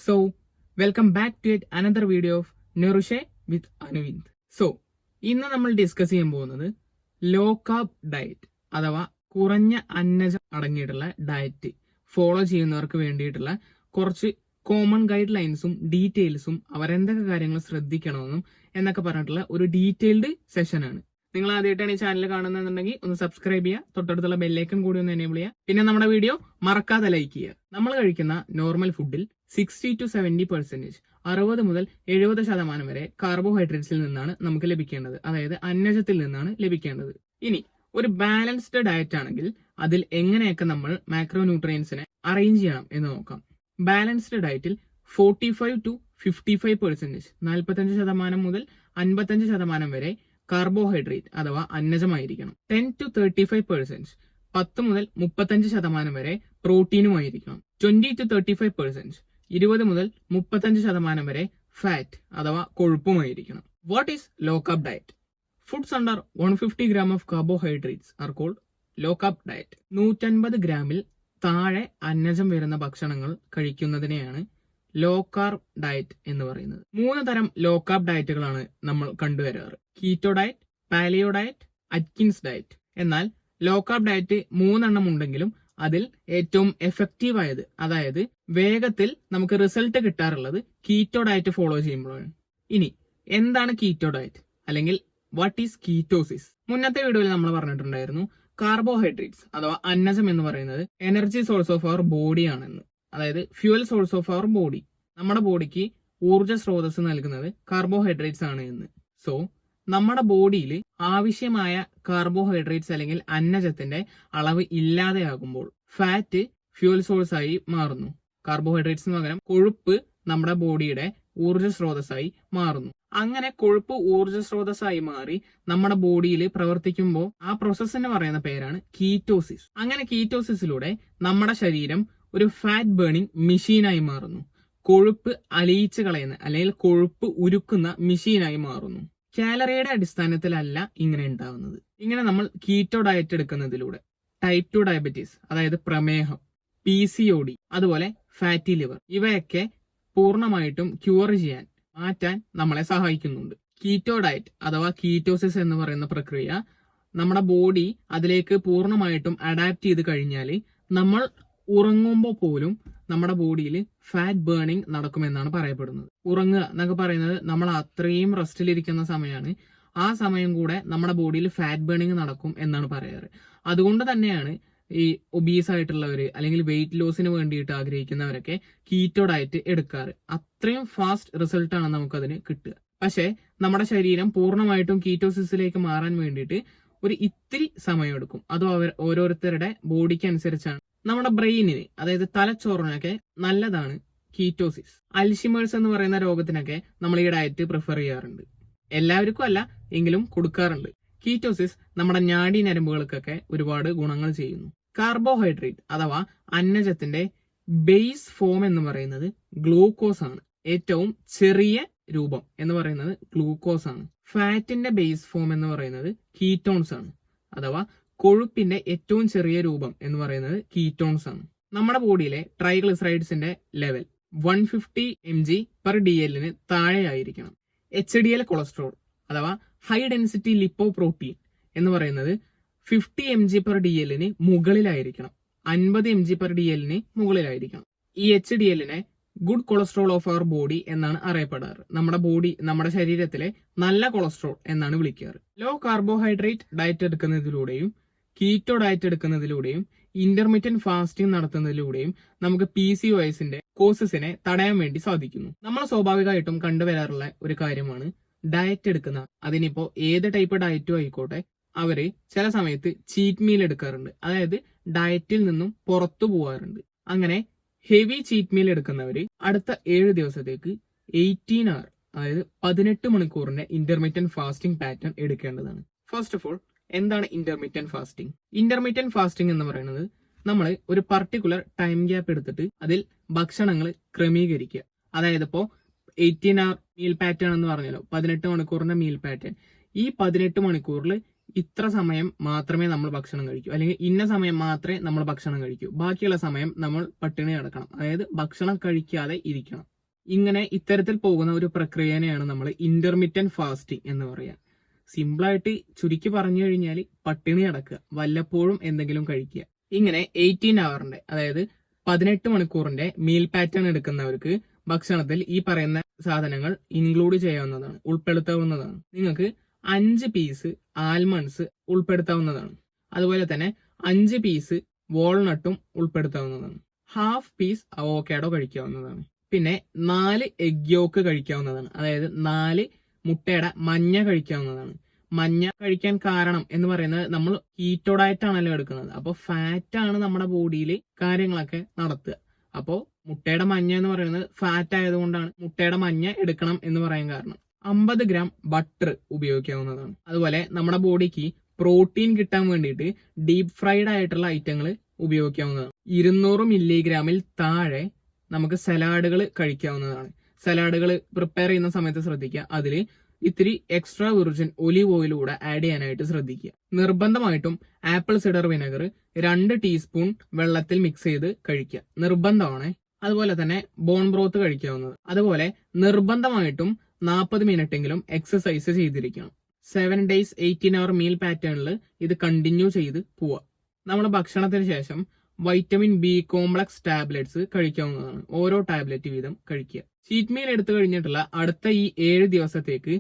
So, welcome back to yet another video of Nourish with Anuvind. So, ഇന്ന് നമ്മൾ discuss ചെയ്യാൻ പോകുന്നത് law carb diet അഥവാ കുറഞ്ഞ അന്നജം അടങ്ങിയിട്ടുള്ള ഡയറ്റ് ഫോളോ ചെയ്യുന്നവർക്ക് വേണ്ടിയിട്ടുള്ള കുറച്ച് കോമൺ ഗൈഡ് ലൈൻസും ഡീറ്റെയിൽസും അവരെന്തൊക്കെ കാര്യങ്ങൾ ശ്രദ്ധിക്കണമെന്നും എന്നൊക്കെ പറഞ്ഞിട്ടുള്ള ഒരു ഡീറ്റെയിൽഡ് സെഷനാണ്. നിങ്ങൾ ആദ്യമായിട്ടാണ് ഈ ചാനൽ കാണുന്നതെന്നുണ്ടെങ്കിൽ ഒന്ന് സബ്സ്ക്രൈബ് ചെയ്യുക, തൊട്ടടുത്തുള്ള ബെല്ലൈക്കൺ കൂടി ഒന്ന് എനേബിൾ ചെയ്യുക, പിന്നെ നമ്മുടെ വീഡിയോ മറക്കാതെ ലൈക്ക് ചെയ്യുക. നമ്മൾ കഴിക്കുന്ന നോർമൽ ഫുഡിൽ 60 to 70% 60 മുതൽ 70% വരെ കാർബോഹൈഡ്രേറ്റ്സിൽ നിന്നാണ് നമുക്ക് ലഭിക്കേണ്ടത്, അതായത് അന്നജത്തിൽ നിന്നാണ് ലഭിക്കേണ്ടത്. ഇനി ഒരു ബാലൻസ്ഡ് ഡയറ്റ് ആണെങ്കിൽ അതിൽ എങ്ങനെയൊക്കെ നമ്മൾ മാക്രോ ന്യൂട്രിയൻസിനെ അറേഞ്ച് ചെയ്യണം എന്ന് നോക്കാം. ബാലൻസ്ഡ് ഡയറ്റിൽ 45 to 55% 45% മുതൽ 55% വരെ കാർബോഹൈഡ്രേറ്റ് അഥവാ അന്നജമായിരിക്കണം. 10 to 35% 10 മുതൽ 35% വരെ പ്രോട്ടീനുമായിരിക്കണം. 20 to 35% 20 മുതൽ 35% വരെ ഫാറ്റ് അഥവാ കൊഴുപ്പുമായിരിക്കണം. What is low carb diet? Foods under 150 gram of carbohydrates are called low carb diet. 150 ഗ്രാമിൽ താഴെ അന്നജം വരുന്ന ഭക്ഷണങ്ങൾ കഴിക്കുന്നതിനെയാണ് ലോ കാർബ് ഡയറ്റ് എന്ന് പറയുന്നത്. 3 തരം ലോ കാർബ് ഡയറ്റുകളാണ് നമ്മൾ കണ്ടുവരാറ്: keto diet, paleo diet, Atkins diet. എന്നാൽ ലോ കാർബ് ഡയറ്റ് 3 ഉണ്ടെങ്കിലും അതിൽ ഏറ്റവും എഫക്റ്റീവ് ആയത്, അതായത് വേഗത്തിൽ നമുക്ക് റിസൾട്ട് കിട്ടാറുള്ളത് കീറ്റോ ഡയറ്റ് ഫോളോ ചെയ്യുമ്പോഴാണ്. ഇനി എന്താണ് കീറ്റോ ഡയറ്റ് അല്ലെങ്കിൽ വാട്ട് ഈസ് കീറ്റോസിസ്? മുന്നത്തെ വീഡിയോയിൽ നമ്മൾ പറഞ്ഞിട്ടുണ്ടായിരുന്നു കാർബോഹൈഡ്രേറ്റ്സ് അഥവാ അന്നജം എന്ന് പറയുന്നത് energy source of our body ആണെന്ന്, അതായത് fuel source of our body. നമ്മുടെ ബോഡിക്ക് ഊർജ്ജ സ്രോതസ് നൽകുന്നത് കാർബോഹൈഡ്രേറ്റ്സ് ആണ് എന്ന്. സോ നമ്മുടെ ബോഡിയിൽ ആവശ്യമായ കാർബോഹൈഡ്രേറ്റ്സ് അല്ലെങ്കിൽ അന്നജത്തിന്റെ അളവ് ഇല്ലാതെയാകുമ്പോൾ ഫാറ്റ് ഫ്യൂവൽ സോഴ്സ് ആയി മാറുന്നു. കാർബോഹൈഡ്രേറ്റ്സിന് പകരം കൊഴുപ്പ് നമ്മുടെ ബോഡിയുടെ ഊർജ്ജ സ്രോതസ്സായി മാറുന്നു. അങ്ങനെ കൊഴുപ്പ് ഊർജ്ജ സ്രോതസ്സായി മാറി നമ്മുടെ ബോഡിയിൽ പ്രവർത്തിക്കുമ്പോൾ ആ പ്രോസസ്സിന് പറയുന്ന പേരാണ് കീറ്റോസിസ്. അങ്ങനെ കീറ്റോസിസിലൂടെ നമ്മുടെ ശരീരം ഒരു ഫാറ്റ് ബേണിംഗ് മെഷീനായി മാറുന്നു. കൊഴുപ്പ് അലിയിച്ച് കളയുന്ന അല്ലെങ്കിൽ കൊഴുപ്പ് ഉരുക്കുന്ന മെഷീനായി മാറുന്നു. കാലറിയുടെ അടിസ്ഥാനത്തിലല്ല ഇങ്ങനെ ഉണ്ടാവുന്നത്. ഇങ്ങനെ നമ്മൾ കീറ്റോ ഡയറ്റ് എടുക്കുന്നതിലൂടെ ടൈപ്പ് 2 ഡയബറ്റീസ്, അതായത് പ്രമേഹം, PCOD, അതുപോലെ ഫാറ്റി ലിവർ ഇവയൊക്കെ പൂർണ്ണമായിട്ടും ക്യൂർ ചെയ്യാൻ, മാറ്റാൻ നമ്മളെ സഹായിക്കുന്നുണ്ട്. കീറ്റോ ഡയറ്റ് അഥവാ കീറ്റോസിസ് എന്ന് പറയുന്ന പ്രക്രിയ നമ്മുടെ ബോഡി അതിലേക്ക് പൂർണ്ണമായിട്ടും അഡാപ്റ്റ് ചെയ്ത് കഴിഞ്ഞാൽ നമ്മൾ ഉറങ്ങുമ്പോൾ പോലും നമ്മുടെ ബോഡിയിൽ ഫാറ്റ് ബേണിംഗ് നടക്കുമെന്നാണ് പറയപ്പെടുന്നത്. ഉറങ്ങുക എന്നൊക്കെ പറയുന്നത് നമ്മൾ അത്രയും റെസ്റ്റിലിരിക്കുന്ന സമയമാണ്. ആ സമയം കൂടെ നമ്മുടെ ബോഡിയിൽ ഫാറ്റ് ബേണിംഗ് നടക്കും എന്നാണ് പറയാറ്. അതുകൊണ്ട് തന്നെയാണ് ഈ ഒബീസ് ആയിട്ടുള്ളവർ അല്ലെങ്കിൽ വെയിറ്റ് ലോസിന് വേണ്ടിയിട്ട് ആഗ്രഹിക്കുന്നവരൊക്കെ കീറ്റോ ഡയറ്റ് എടുക്കാറ്. അത്രയും ഫാസ്റ്റ് റിസൾട്ടാണ് നമുക്കതിന് കിട്ടുക. പക്ഷേ നമ്മുടെ ശരീരം പൂർണ്ണമായിട്ടും കീറ്റോസിസിലേക്ക് മാറാൻ വേണ്ടിയിട്ട് ഒരു ഇത്തിരി സമയമെടുക്കും. അതും ഓരോരുത്തരുടെ ബോഡിക്ക് അനുസരിച്ചാണ്. നമ്മുടെ ബ്രെയിനിന്, അതായത് തലച്ചോറിനൊക്കെ നല്ലതാണ് കീറ്റോസിസ്. അൽഷിമേഴ്സ് എന്ന് പറയുന്ന രോഗത്തിനൊക്കെ നമ്മൾ ഈ ഡയറ്റ് പ്രിഫർ ചെയ്യാറുണ്ട്. എല്ലാവർക്കും അല്ല എങ്കിലും കൊടുക്കാറുണ്ട്. കീറ്റോസിസ് നമ്മുടെ നാഡി നരമ്പുകൾക്കൊക്കെ ഒരുപാട് ഗുണങ്ങൾ ചെയ്യുന്നു. കാർബോഹൈഡ്രേറ്റ് അഥവാ അന്നജത്തിന്റെ ബേസ് ഫോം എന്ന് പറയുന്നത് ഗ്ലൂക്കോസ് ആണ്. ഏറ്റവും ചെറിയ രൂപം എന്ന് പറയുന്നത് ഗ്ലൂക്കോസ് ആണ്. ഫാറ്റിന്റെ ബേസ് ഫോം എന്ന് പറയുന്നത് കീറ്റോൺസ് ആണ്, അഥവാ കൊഴുപ്പിന്റെ ഏറ്റവും ചെറിയ രൂപം എന്ന് പറയുന്നത് കീറ്റോൺസ് ആണ്. നമ്മുടെ ബോഡിയിലെ ട്രൈഗ്ലിസറൈഡ്സിന്റെ ലെവൽ 150 mg/dl താഴെയായിരിക്കണം. HDL കൊളസ്ട്രോൾ അഥവാ ഹൈ ഡെൻസിറ്റി ലിപ്പോപ്രോട്ടീൻ എന്ന് പറയുന്നത് 50 mg/dl മുകളിലായിരിക്കണം. 50 mg/dl മുകളിലായിരിക്കണം. ഈ HDL good cholesterol of our body എന്നാണ് അറിയപ്പെടാറ്. നമ്മുടെ ശരീരത്തിലെ നല്ല കൊളസ്ട്രോൾ എന്നാണ് വിളിക്കാറ്. ലോ കാർബോഹൈഡ്രേറ്റ് ഡയറ്റ് എടുക്കുന്നതിലൂടെയും കീറ്റോ ഡയറ്റ് എടുക്കുന്നതിലൂടെയും ഇന്റർമീഡിയറ്റ് ഫാസ്റ്റിംഗ് നടത്തുന്നതിലൂടെയും നമുക്ക് PCOSന്റെ കോസസിനെ തടയാൻ വേണ്ടി സാധിക്കുന്നു. നമ്മൾ സ്വാഭാവികമായിട്ടും കണ്ടുവരാറുള്ള ഒരു കാര്യമാണ് ഡയറ്റ് എടുക്കുന്ന, അതിനിപ്പോ ഏത് ടൈപ്പ് ഡയറ്റും ആയിക്കോട്ടെ, അവര് ചില സമയത്ത് ചീറ്റ് മീൽ എടുക്കാറുണ്ട്. അതായത് ഡയറ്റിൽ നിന്നും പുറത്തു പോകാറുണ്ട്. അങ്ങനെ ഹെവി ചീറ്റ് മീൽ എടുക്കുന്നവര് അടുത്ത 7 ദിവസത്തേക്ക് 18 hour, അതായത് 18 മണിക്കൂറിന്റെ ഇന്റർമീഡിയറ്റ് ഫാസ്റ്റിംഗ് പാറ്റേൺ എടുക്കേണ്ടതാണ്. ഫസ്റ്റ് ഓഫ് ഓൾ, എന്താണ് ഇന്റർമീഡിയറ്റ് ഫാസ്റ്റിംഗ്? ഇന്റർമീഡിയറ്റ് ഫാസ്റ്റിംഗ് എന്ന് പറയുന്നത് നമ്മൾ ഒരു പർട്ടിക്കുലർ ടൈം ഗ്യാപ്പ് എടുത്തിട്ട് അതിൽ ഭക്ഷണങ്ങൾ ക്രമീകരിക്കുക. അതായത് ഇപ്പോ 18 hour മീൽ പാറ്റേൺ എന്ന് പറഞ്ഞല്ലോ, 18 മണിക്കൂറിന്റെ മീൽ പാറ്റേൺ. ഈ 18 മണിക്കൂറിൽ ഇത്ര സമയം മാത്രമേ നമ്മൾ ഭക്ഷണം കഴിക്കൂ, അല്ലെങ്കിൽ ഇന്ന സമയം മാത്രമേ നമ്മൾ ഭക്ഷണം കഴിക്കൂ. ബാക്കിയുള്ള സമയം നമ്മൾ പട്ടിണി കിടക്കണം, അതായത് ഭക്ഷണം കഴിക്കാതെ ഇരിക്കണം. ഇങ്ങനെ ഇത്തരത്തിൽ പോകുന്ന ഒരു പ്രക്രിയനെയാണ് നമ്മൾ ഇന്റർമിറ്റന്റ് ഫാസ്റ്റിംഗ് എന്ന് പറയുക. സിമ്പിളായിട്ട് ചുരുക്കി പറഞ്ഞു കഴിഞ്ഞാൽ പട്ടിണി അടക്കുക, വല്ലപ്പോഴും എന്തെങ്കിലും കഴിക്കുക. ഇങ്ങനെ 18 അവറിന്റെ അതായത് 18 മണിക്കൂറിന്റെ മീൽ പാറ്റേൺ എടുക്കുന്നവർക്ക് ഭക്ഷണത്തിൽ ഈ പറയുന്ന സാധനങ്ങൾ ഇൻക്ലൂഡ് ചെയ്യാവുന്നതാണ്, ഉൾപ്പെടുത്താവുന്നതാണ്. നിങ്ങൾക്ക് 5 പീസ് ആൽമണ്ട്സ് ഉൾപ്പെടുത്താവുന്നതാണ്. അതുപോലെ തന്നെ 5 പീസ് വാൾനട്ടും ഉൾപ്പെടുത്താവുന്നതാണ്. ഹാഫ് പീസ് അവോക്കാഡോ കഴിക്കാവുന്നതാണ്. പിന്നെ 4 എഗ് യോക്ക് കഴിക്കാവുന്നതാണ്. അതായത് 4 മുട്ടയുടെ മഞ്ഞ കഴിക്കാവുന്നതാണ്. മഞ്ഞ കഴിക്കാൻ കാരണം എന്ന് പറയുന്നത് നമ്മൾ കീറ്റോ ഡയറ്റ് ആണല്ലോ എടുക്കുന്നത്. അപ്പോൾ ഫാറ്റ് ആണ് നമ്മുടെ ബോഡിയിൽ കാര്യങ്ങളൊക്കെ നടത്തുക. അപ്പോൾ മുട്ടയുടെ മഞ്ഞ എന്ന് പറയുന്നത് ഫാറ്റ് ആയതുകൊണ്ടാണ് മുട്ടയുടെ മഞ്ഞ എടുക്കണം എന്ന് പറയാൻ കാരണം. 50 ഗ്രാം ബട്ടർ ഉപയോഗിക്കാവുന്നതാണ്. അതുപോലെ നമ്മുടെ ബോഡിക്ക് പ്രോട്ടീൻ കിട്ടാൻ വേണ്ടിയിട്ട് ഡീപ് ഫ്രൈഡ് ആയിട്ടുള്ള ഐറ്റങ്ങൾ ഉപയോഗിക്കാവുന്നതാണ്. 200 മില്ലിഗ്രാമിൽ താഴെ നമുക്ക് സലാഡുകൾ കഴിക്കാവുന്നതാണ്. സലാഡുകൾ പ്രിപ്പയർ ചെയ്യുന്ന സമയത്ത് ശ്രദ്ധിക്കുക, അതിൽ ഇത്തിരി എക്സ്ട്രാ വിർജിൻ ഒലിവ് ഓയിൽ കൂടെ ആഡ് ചെയ്യാനായിട്ട് ശ്രദ്ധിക്കുക. നിർബന്ധമായിട്ടും ആപ്പിൾ സിഡർ വിനെഗർ 2 ടീസ്പൂൺ വെള്ളത്തിൽ മിക്സ് ചെയ്ത് കഴിക്കുക, നിർബന്ധമാണ്. അതുപോലെ തന്നെ ബോൺ ബ്രോത്ത് കഴിക്കാവുന്നത്. അതുപോലെ നിർബന്ധമായിട്ടും 40 മിനിറ്റെങ്കിലും എക്സസൈസ് ചെയ്തിരിക്കണം. 7 days 18 hour മീൽ പാറ്റേണിൽ ഇത് കണ്ടിന്യൂ ചെയ്ത് പോവുക. നമ്മുടെ ഭക്ഷണത്തിന് ശേഷം വൈറ്റമിൻ ബി കോംപ്ലക്സ് ടാബ്ലറ്റ്സ് കഴിക്കാവുന്നതാണ്. ഓരോ ടാബ്ലറ്റ് വീതം കഴിക്കുക. ചീറ്റ് മീൽ എടുത്തു കഴിഞ്ഞിട്ടുള്ള അടുത്ത ഈ 7 ദിവസത്തേക്ക്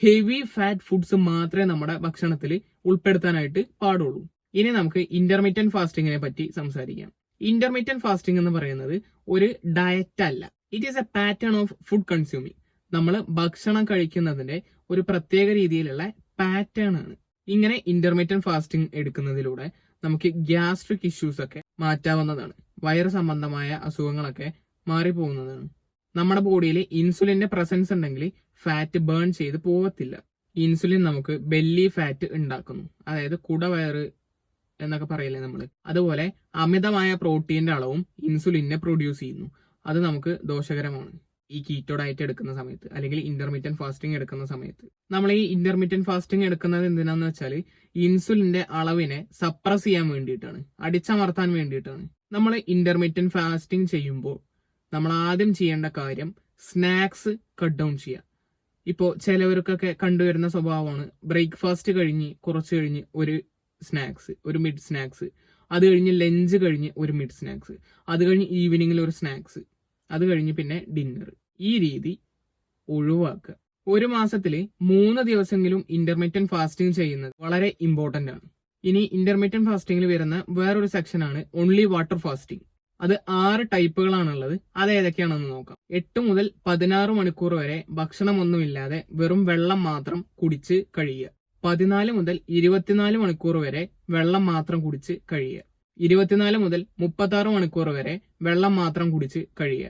ഹെവി ഫാറ്റ് ഫുഡ്സ് മാത്രമേ നമ്മുടെ ഭക്ഷണത്തിൽ ഉൾപ്പെടുത്താനായിട്ട് പാടുള്ളൂ. ഇനി നമുക്ക് ഇന്റർമീഡിയന്റ് ഫാസ്റ്റിങ്ങിനെ പറ്റി സംസാരിക്കാം. ഇന്റർമീഡിയന്റ് ഫാസ്റ്റിംഗ് എന്ന് പറയുന്നത് ഒരു ഡയറ്റ് അല്ല, it is A pattern of food consuming. നമ്മൾ ഭക്ഷണം കഴിക്കുന്നതിന്റെ ഒരു പ്രത്യേക രീതിയിലുള്ള പാറ്റേൺ ആണ്. ഇങ്ങനെ ഇന്റർമീഡിയന്റ് ഫാസ്റ്റിംഗ് എടുക്കുന്നതിലൂടെ നമുക്ക് ഗ്യാസ്ട്രിക് ഇഷ്യൂസ് ഒക്കെ മാറ്റാവുന്നതാണ്. വയറ് സംബന്ധമായ അസുഖങ്ങളൊക്കെ മാറിപ്പോകുന്നതാണ്. നമ്മുടെ ബോഡിയിൽ ഇൻസുലിന്റെ പ്രസൻസ് ഉണ്ടെങ്കിൽ ഫാറ്റ് ബേൺ ചെയ്ത് പോകത്തില്ല. ഇൻസുലിൻ നമുക്ക് ബെല്ലി ഫാറ്റ് ഉണ്ടാക്കുന്നു, അതായത് കുടവയറ് എന്നൊക്കെ പറയില്ലേ നമ്മൾ. അതുപോലെ അമിതമായ പ്രോട്ടീന്റെ അളവും ഇൻസുലിനെ പ്രൊഡ്യൂസ് ചെയ്യുന്നു. അത് നമുക്ക് ദോഷകരമാണ് ഈ കീറ്റോ ഡയറ്റ് എടുക്കുന്ന സമയത്ത് അല്ലെങ്കിൽ ഇന്റർമീഡിയന്റ് ഫാസ്റ്റിംഗ് എടുക്കുന്ന സമയത്ത്. നമ്മൾ ഈ ഇന്റർമീഡിയന്റ് ഫാസ്റ്റിംഗ് എടുക്കുന്നത് എന്തിനാന്ന് വെച്ചാൽ ഇൻസുലിന്റെ അളവിനെ സപ്രസ് ചെയ്യാൻ വേണ്ടിയിട്ടാണ്, അടിച്ചമർത്താൻ വേണ്ടിയിട്ടാണ്. നമ്മൾ ഇന്റർമീഡിയന്റ് ഫാസ്റ്റിംഗ് ചെയ്യുമ്പോൾ നമ്മൾ ആദ്യം ചെയ്യേണ്ട കാര്യം സ്നാക്സ് കട്ട് ഡൗൺ ചെയ്യുക. ഇപ്പോൾ ചിലവർക്കൊക്കെ കണ്ടുവരുന്ന സ്വഭാവമാണ് ബ്രേക്ക്ഫാസ്റ്റ് കഴിഞ്ഞ് കുറച്ച് കഴിഞ്ഞ് ഒരു സ്നാക്സ്, ഒരു മിഡ് സ്നാക്സ്, അത് കഴിഞ്ഞ് ലഞ്ച് കഴിഞ്ഞ് ഒരു മിഡ് സ്നാക്സ്, അത് കഴിഞ്ഞ് ഈവനിങ്ങിൽ ഒരു സ്നാക്സ്, അത് കഴിഞ്ഞ് പിന്നെ ഡിന്നർ. ഈ രീതി ഒഴിവാക്കുക. ഒരു മാസത്തിൽ 3 ദിവസമെങ്കിലും ഇന്റർമീഡിയന്റ് ഫാസ്റ്റിംഗ് ചെയ്യുന്നത് വളരെ ഇമ്പോർട്ടന്റ് ആണ്. ഇനി ഇന്റർമീഡിയന്റ് ഫാസ്റ്റിംഗിൽ വരുന്ന വേറൊരു സെക്ഷനാണ് ഓൺലി വാട്ടർ ഫാസ്റ്റിംഗ്. അത് 6 ടൈപ്പുകളാണുള്ളത്. അത് ഏതൊക്കെയാണെന്ന് നോക്കാം. 8 മുതൽ 16 മണിക്കൂർ വരെ ഭക്ഷണമൊന്നുമില്ലാതെ വെറും വെള്ളം മാത്രം കുടിച്ച് കഴിയുക. 14 മുതൽ 24 മണിക്കൂർ വരെ വെള്ളം മാത്രം കുടിച്ച് കഴിയുക. 24 മുതൽ 36 മണിക്കൂർ വരെ വെള്ളം മാത്രം കുടിച്ച് കഴിയുക.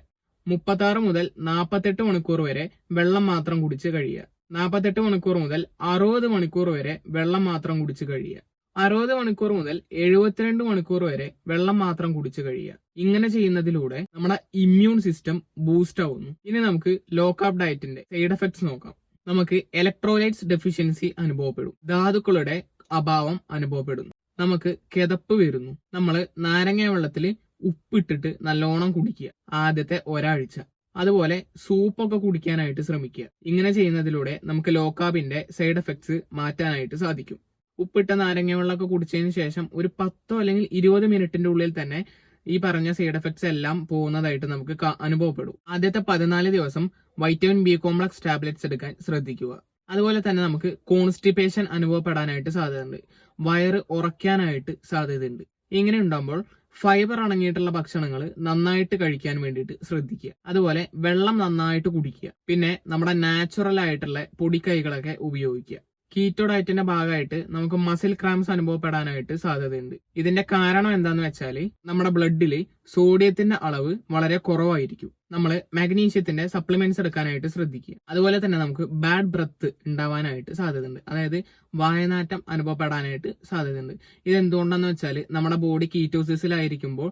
36 മുതൽ 48 മണിക്കൂർ വരെ വെള്ളം മാത്രം കുടിച്ച് കഴിയുക. 48 മണിക്കൂർ മുതൽ 60 മണിക്കൂർ വരെ വെള്ളം മാത്രം കുടിച്ച് കഴിയുക. 60 മണിക്കൂർ മുതൽ 72 മണിക്കൂർ വരെ വെള്ളം മാത്രം കുടിച്ച് കഴിയുക. ഇങ്ങനെ ചെയ്യുന്നതിലൂടെ നമ്മുടെ ഇമ്മ്യൂൺ സിസ്റ്റം ബൂസ്റ്റ് ആവുന്നു. ഇനി നമുക്ക് ലോ കാർബ് ഡയറ്റിന്റെ സൈഡ് എഫക്ട്സ് നോക്കാം. നമുക്ക് ഇലക്ട്രോലൈറ്റ്സ് ഡെഫിഷ്യൻസി അനുഭവപ്പെടും, ധാതുക്കളുടെ അഭാവം അനുഭവപ്പെടുന്നു, നമുക്ക് കിതപ്പ് വരുന്നു. നമ്മൾ നാരങ്ങ വെള്ളത്തിൽ ഉപ്പിട്ടിട്ട് നല്ലോണം കുടിക്കുക ആദ്യത്തെ ഒരാഴ്ച. അതുപോലെ സൂപ്പൊക്കെ കുടിക്കാനായിട്ട് ശ്രമിക്കുക. ഇങ്ങനെ ചെയ്യുന്നതിലൂടെ നമുക്ക് ലോ കാർബിന്റെ സൈഡ് എഫക്ട്സ് മാറ്റാനായിട്ട് സാധിക്കും. ഉപ്പിട്ട നാരങ്ങ വെള്ളമൊക്കെ കുടിച്ചതിന് ശേഷം ഒരു 10 അല്ലെങ്കിൽ 20 മിനിറ്റിന്റെ ഉള്ളിൽ തന്നെ ഈ പറഞ്ഞ സൈഡ് എഫക്ട്സ് എല്ലാം പോകുന്നതായിട്ട് നമുക്ക് അനുഭവപ്പെടും. ആദ്യത്തെ 14 ദിവസം വൈറ്റമിൻ ബി കോംപ്ലക്സ് ടാബ്ലറ്റ്സ് എടുക്കാൻ ശ്രദ്ധിക്കുക. അതുപോലെ തന്നെ നമുക്ക് കോൺസ്റ്റിപ്പേഷൻ അനുഭവപ്പെടാനായിട്ട് സാധ്യതയുണ്ട്, വയറ് ഉറയ്ക്കാനായിട്ട് സാധ്യതയുണ്ട്. ഇങ്ങനെ ഉണ്ടാകുമ്പോൾ ഫൈബർ അടങ്ങിയിട്ടുള്ള ഭക്ഷണങ്ങൾ നന്നായിട്ട് കഴിക്കാൻ വേണ്ടിയിട്ട് ശ്രദ്ധിക്കുക. അതുപോലെ വെള്ളം നന്നായിട്ട് കുടിക്കുക. പിന്നെ നമ്മുടെ നാച്ചുറൽ ആയിട്ടുള്ള പൊടിക്കൈകളൊക്കെ ഉപയോഗിക്കുക. കീറ്റോ ഡയറ്റിന്റെ ഭാഗമായിട്ട് നമുക്ക് മസിൽ ക്രാംസ് അനുഭവപ്പെടാനായിട്ട് സാധ്യതയുണ്ട്. ഇതിന്റെ കാരണം എന്താന്ന് വെച്ചാൽ നമ്മുടെ ബ്ലഡിൽ സോഡിയത്തിന്റെ അളവ് വളരെ കുറവായിരിക്കും. നമ്മൾ മാഗ്നീഷ്യത്തിന്റെ സപ്ലിമെന്റ്സ് എടുക്കാനായിട്ട് ശ്രദ്ധിക്കുക. അതുപോലെ തന്നെ നമുക്ക് ബാഡ് ബ്രത്ത് ഉണ്ടാവാനായിട്ട് സാധ്യതയുണ്ട്, അതായത് വായനാറ്റം അനുഭവപ്പെടാനായിട്ട് സാധ്യതയുണ്ട്. ഇതെന്തുകൊണ്ടാന്ന് വെച്ചാൽ നമ്മുടെ ബോഡി കീറ്റോസിസിലായിരിക്കുമ്പോൾ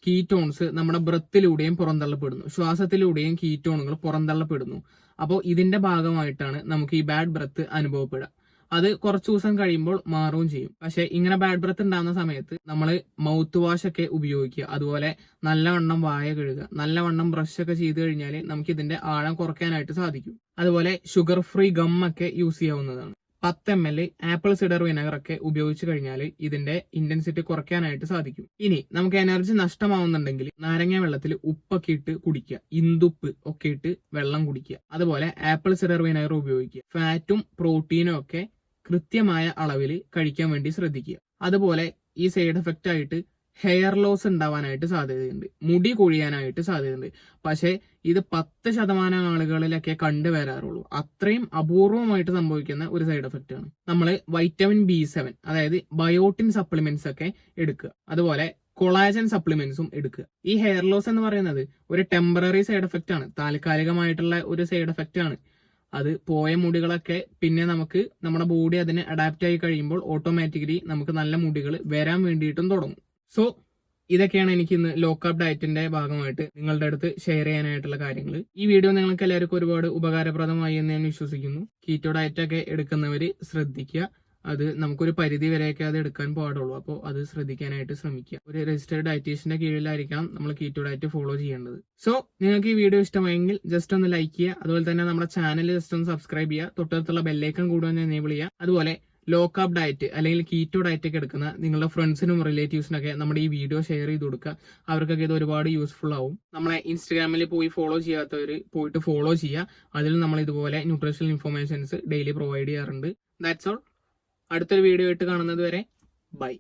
കീറ്റോൺസ് നമ്മുടെ ബ്രത്തിലൂടെയും പുറന്തള്ളപ്പെടുന്നു, ശ്വാസത്തിലൂടെയും കീറ്റോണുകൾ പുറന്തള്ളപ്പെടുന്നു. അപ്പോൾ ഇതിന്റെ ഭാഗമായിട്ടാണ് നമുക്ക് ഈ ബാഡ് ബ്രത്ത് അനുഭവപ്പെടുക. അത് കുറച്ച് ദിവസം കഴിയുമ്പോൾ മാറുകയും ചെയ്യും. പക്ഷെ ഇങ്ങനെ ബാഡ് ബ്രത്ത് ഉണ്ടാകുന്ന സമയത്ത് നമ്മൾ മൗത്ത് വാഷ് ഒക്കെ ഉപയോഗിക്കുക, അതുപോലെ നല്ലവണ്ണം വായ കഴുകുക, നല്ലവണ്ണം ബ്രഷ് ഒക്കെ ചെയ്ത് കഴിഞ്ഞാൽ നമുക്ക് ഇതിന്റെ ആഴം കുറയ്ക്കാനായിട്ട് സാധിക്കും. അതുപോലെ ഷുഗർ ഫ്രീ ഗം ഒക്കെ യൂസ് ചെയ്യാവുന്നതാണ്. 10 ml ആപ്പിൾ സിഡർ വിനെഗർ ഒക്കെ ഉപയോഗിച്ച് കഴിഞ്ഞാൽ ഇതിന്റെ ഇന്റൻസിറ്റി കുറയ്ക്കാനായിട്ട് സാധിക്കും. ഇനി നമുക്ക് എനർജി നഷ്ടമാവുന്നുണ്ടെങ്കിൽ നാരങ്ങ വെള്ളത്തിൽ ഉപ്പൊക്കെ ഇട്ട് കുടിക്കുക, ഇന്ദുപ്പ് ഒക്കെ ഇട്ട് വെള്ളം കുടിക്കുക. അതുപോലെ ആപ്പിൾ സിഡർ വിനെഗർ ഉപയോഗിക്കുക. ഫാറ്റും പ്രോട്ടീനും ഒക്കെ കൃത്യമായ അളവിൽ കഴിക്കാൻ വേണ്ടി ശ്രദ്ധിക്കുക. അതുപോലെ ഈ സൈഡ് എഫക്റ്റ് ആയിട്ട് ഹെയർ ലോസ് ഉണ്ടാവാനായിട്ട് സാധ്യതയുണ്ട്, മുടി കൊഴിയാനായിട്ട് സാധ്യതയുണ്ട്. പക്ഷെ ഇത് 10% ആളുകളിലൊക്കെ കണ്ടുവരാറുള്ളൂ. അത്രയും അപൂർവമായിട്ട് സംഭവിക്കുന്ന ഒരു സൈഡ് എഫക്റ്റ് ആണ്. നമ്മൾ വൈറ്റമിൻ B7 അതായത് ബയോട്ടിൻ സപ്ലിമെന്റ്സ് ഒക്കെ എടുക്കുക, അതുപോലെ കൊളാജൻ സപ്ലിമെന്റ്സും എടുക്കുക. ഈ ഹെയർ ലോസ് എന്ന് പറയുന്നത് ഒരു ടെമ്പററി സൈഡ് എഫക്റ്റ് ആണ്, താൽക്കാലികമായിട്ടുള്ള ഒരു സൈഡ് എഫക്റ്റ് ആണ്. അത് പോയ മുടികളൊക്കെ പിന്നെ നമുക്ക് നമ്മുടെ ബോഡി അതിനെ അഡാപ്റ്റ് ആയി കഴിയുമ്പോൾ ഓട്ടോമാറ്റിക്കലി നമുക്ക് നല്ല മുടികൾ വരാൻ വേണ്ടിയിട്ടും തുടങ്ങും. സോ ഇതൊക്കെയാണ് എനിക്ക് ഇന്ന് ലോ കാർബ് ഡയറ്റിന്റെ ഭാഗമായിട്ട് നിങ്ങളുടെ അടുത്ത് ഷെയർ ചെയ്യാനായിട്ടുള്ള കാര്യങ്ങൾ. ഈ വീഡിയോ നിങ്ങൾക്ക് എല്ലാവർക്കും ഒരുപാട് ഉപകാരപ്രദമായി എന്ന് ഞാൻ വിശ്വസിക്കുന്നു. കീറ്റോ ഡയറ്റ് ഒക്കെ എടുക്കുന്നവര് ശ്രദ്ധിക്കുക, അത് നമുക്കൊരു പരിധി വരെയൊക്കെ അത് എടുക്കാൻ പാടുള്ളൂ. അപ്പോൾ അത് ശ്രദ്ധിക്കാനായിട്ട് ശ്രമിക്കുക. ഒരു രജിസ്റ്റേർഡ് ഡയറ്റീഷ്യന്റെ കീഴിലായിരിക്കണം നമ്മൾ കീറ്റോ ഡയറ്റ് ഫോളോ ചെയ്യേണ്ടത്. സോ നിങ്ങൾക്ക് ഈ വീഡിയോ ഇഷ്ടമായെങ്കിൽ ജസ്റ്റ് ഒന്ന് ലൈക്ക് ചെയ്യുക, അതുപോലെ തന്നെ നമ്മുടെ ചാനൽ ജസ്റ്റ് ഒന്ന് സബ്സ്ക്രൈബ് ചെയ്യുക, തൊട്ടടുത്തുള്ള ബെല്ലൈക്കൺ കൂടെ ഒന്ന് എനേബിൾ ചെയ്യുക. അതുപോലെ ലോ കാർബ് ഡയറ്റ് അല്ലെങ്കിൽ കീറ്റോ ഡയറ്റ് ഒക്കെ എടുക്കുന്ന നിങ്ങളുടെ ഫ്രണ്ട്സിനും റിലേറ്റീവ്സിനൊക്കെ നമ്മുടെ ഈ വീഡിയോ ഷെയർ ചെയ്ത് കൊടുക്കുക. അവർക്കൊക്കെ ഇത് ഒരുപാട് യൂസ്ഫുൾ ആവും. നമ്മളെ ഇൻസ്റ്റാഗ്രാമിൽ പോയി ഫോളോ ചെയ്യാത്തവർ പോയിട്ട് ഫോളോ ചെയ്യുക. അതിൽ നമ്മൾ ഇതുപോലെ ന്യൂട്രീഷണൽ ഇൻഫർമേഷൻസ് ഡെയിലി പ്രൊവൈഡ് ചെയ്യാറുണ്ട്. That's all. അടുത്തൊരു വീഡിയോ ആയിട്ട് കാണുന്നത് വരെ ബൈ.